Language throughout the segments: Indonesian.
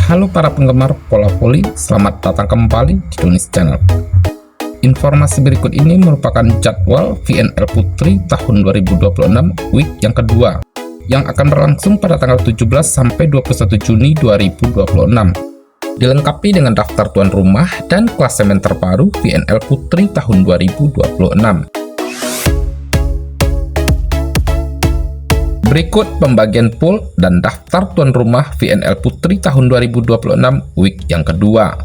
Halo para penggemar bola voli, selamat datang kembali di Donis Channel. Informasi berikut ini merupakan jadwal VNL Putri tahun 2026 week yang kedua yang akan berlangsung pada tanggal 17 sampai 21 Juni 2026. Dilengkapi dengan daftar tuan rumah dan klasemen terbaru VNL Putri tahun 2026. Berikut pembagian pool dan daftar tuan rumah VNL Putri tahun 2026 week yang kedua.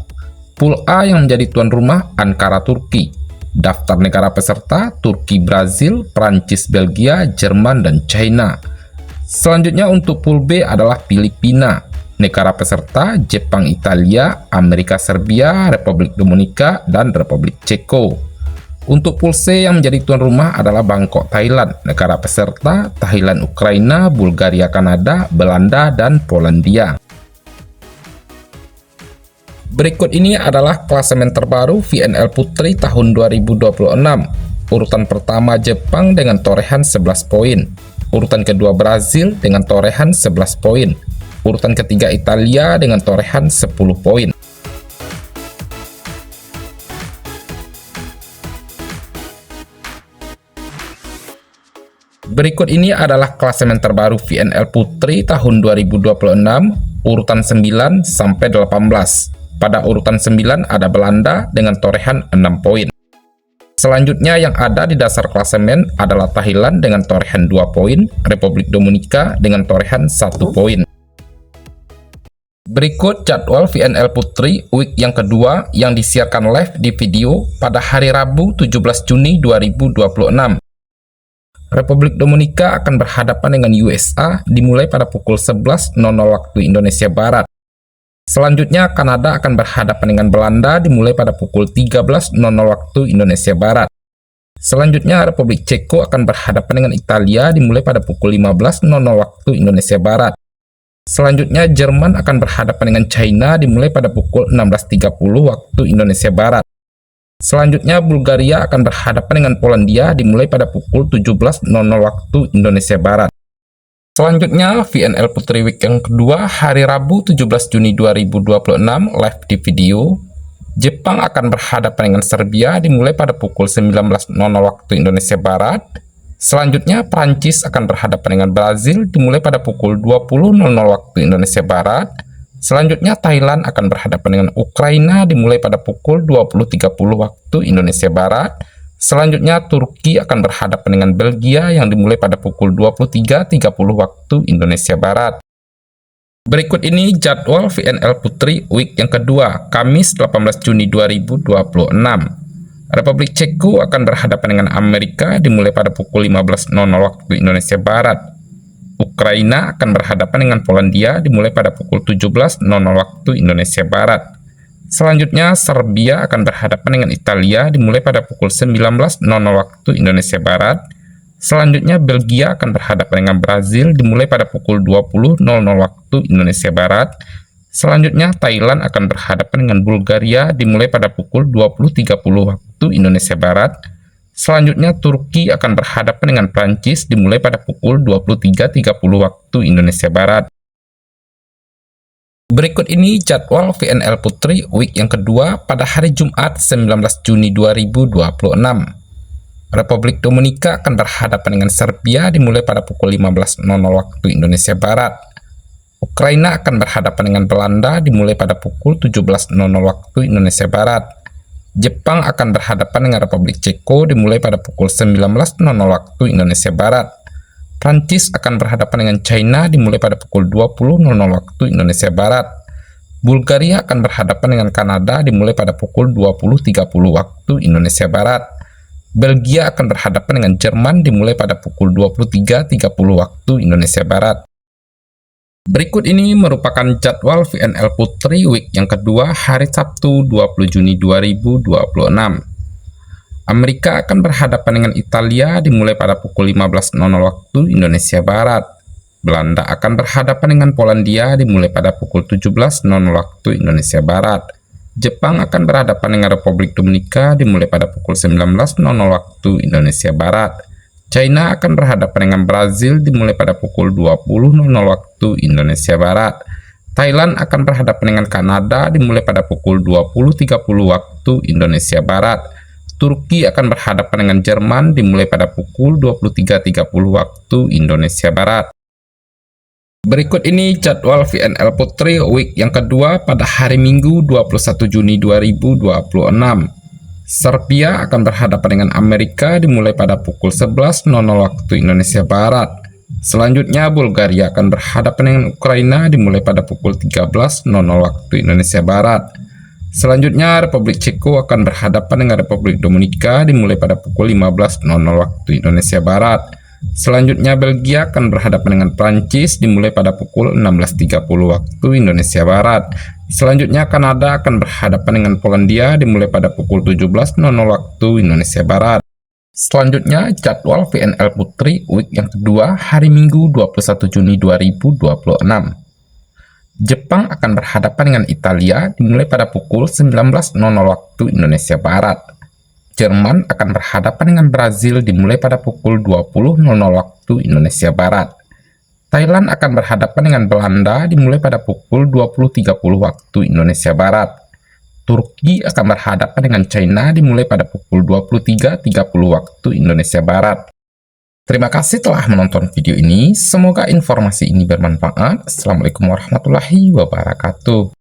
Pool A yang menjadi tuan rumah Ankara Turki. Daftar negara peserta Turki, Brazil, Prancis, Belgia, Jerman, dan China. Selanjutnya untuk pool B adalah Filipina. Negara peserta Jepang, Italia, Amerika, Serbia, Republik Dominika, dan Republik Ceko. Untuk pool C yang menjadi tuan rumah adalah Bangkok, Thailand. Negara peserta Thailand, Ukraina, Bulgaria, Kanada, Belanda, dan Polandia. Berikut ini adalah klasemen terbaru VNL Putri tahun 2026. Urutan pertama Jepang dengan torehan 11 poin. Urutan kedua Brazil dengan torehan 11 poin. Urutan ketiga Italia dengan torehan 10 poin. Berikut ini adalah klasemen terbaru VNL Putri tahun 2026, urutan 9 sampai 18. Pada urutan 9 ada Belanda dengan torehan 6 poin. Selanjutnya yang ada di dasar klasemen adalah Thailand dengan torehan 2 poin, Republik Dominika dengan torehan 1 poin. Berikut jadwal VNL Putri week yang kedua yang disiarkan live di video pada hari Rabu 17 Juni 2026. Republik Dominika akan berhadapan dengan USA dimulai pada pukul 11.00 waktu Indonesia Barat. Selanjutnya Kanada akan berhadapan dengan Belanda dimulai pada pukul 13.00 waktu Indonesia Barat. Selanjutnya Republik Ceko akan berhadapan dengan Italia dimulai pada pukul 15.00 waktu Indonesia Barat. Selanjutnya Jerman akan berhadapan dengan China dimulai pada pukul 16.30 waktu Indonesia Barat. Selanjutnya Bulgaria akan berhadapan dengan Polandia dimulai pada pukul 17.00 waktu Indonesia Barat. Selanjutnya VNL Putri week yang kedua hari Rabu 17 Juni 2026 live di video. Jepang akan berhadapan dengan Serbia dimulai pada pukul 19.00 waktu Indonesia Barat. Selanjutnya Prancis akan berhadapan dengan Brazil dimulai pada pukul 20.00 waktu Indonesia Barat. Selanjutnya Thailand akan berhadapan dengan Ukraina dimulai pada pukul 20.30 waktu Indonesia Barat. Selanjutnya Turki akan berhadapan dengan Belgia yang dimulai pada pukul 23.30 waktu Indonesia Barat. Berikut ini jadwal VNL Putri week yang kedua, Kamis 18 Juni 2026. Republik Ceko akan berhadapan dengan Amerika dimulai pada pukul 15.00 waktu Indonesia Barat. Ukraina akan berhadapan dengan Polandia dimulai pada pukul 17.00 waktu Indonesia Barat. Selanjutnya Serbia akan berhadapan dengan Italia dimulai pada pukul 19.00 waktu Indonesia Barat. Selanjutnya Belgia akan berhadapan dengan Brazil dimulai pada pukul 20.00 waktu Indonesia Barat. Selanjutnya Thailand akan berhadapan dengan Bulgaria dimulai pada pukul 20.30 waktu Indonesia Barat. Selanjutnya Turki akan berhadapan dengan Prancis dimulai pada pukul 23.30 waktu Indonesia Barat. Berikut ini jadwal VNL Putri week yang kedua pada hari Jumat 19 Juni 2026. Republik Dominika akan berhadapan dengan Serbia dimulai pada pukul 15.00 waktu Indonesia Barat. Ukraina akan berhadapan dengan Belanda dimulai pada pukul 17.00 waktu Indonesia Barat. Jepang akan berhadapan dengan Republik Ceko dimulai pada pukul 19.00 waktu Indonesia Barat. Prancis akan berhadapan dengan China dimulai pada pukul 20.00 waktu Indonesia Barat. Bulgaria akan berhadapan dengan Kanada dimulai pada pukul 20.30 waktu Indonesia Barat. Belgia akan berhadapan dengan Jerman dimulai pada pukul 23.30 waktu Indonesia Barat. Berikut ini merupakan jadwal VNL Putri week yang kedua hari Sabtu 20 Juni 2026. Amerika akan berhadapan dengan Italia dimulai pada pukul 15.00 waktu Indonesia Barat. Belanda akan berhadapan dengan Polandia dimulai pada pukul 17.00 waktu Indonesia Barat. Jepang akan berhadapan dengan Republik Dominika dimulai pada pukul 19.00 waktu Indonesia Barat. China akan berhadapan dengan Brazil dimulai pada pukul 20.00 waktu Indonesia Barat. Thailand akan berhadapan dengan Kanada dimulai pada pukul 20.30 waktu Indonesia Barat. Turki akan berhadapan dengan Jerman dimulai pada pukul 23.30 waktu Indonesia Barat. Berikut ini jadwal VNL Putri week yang kedua pada hari Minggu 21 Juni 2026. Serbia akan berhadapan dengan Amerika dimulai pada pukul 11.00 waktu Indonesia Barat. Selanjutnya Bulgaria akan berhadapan dengan Ukraina dimulai pada pukul 13.00 waktu Indonesia Barat. Selanjutnya Republik Ceko akan berhadapan dengan Republik Dominika dimulai pada pukul 15.00 waktu Indonesia Barat. Selanjutnya Belgia akan berhadapan dengan Prancis dimulai pada pukul 16.30 waktu Indonesia Barat. Selanjutnya Kanada akan berhadapan dengan Polandia dimulai pada pukul 17.00 waktu Indonesia Barat. Selanjutnya jadwal VNL Putri week yang kedua hari Minggu 21 Juni 2026. Jepang akan berhadapan dengan Italia dimulai pada pukul 19.00 waktu Indonesia Barat. Jerman akan berhadapan dengan Brazil dimulai pada pukul 20.00 waktu Indonesia Barat. Thailand akan berhadapan dengan Belanda dimulai pada pukul 20.30 waktu Indonesia Barat. Turki akan berhadapan dengan China dimulai pada pukul 23.30 waktu Indonesia Barat. Terima kasih telah menonton video ini. Semoga informasi ini bermanfaat. Assalamualaikum warahmatullahi wabarakatuh.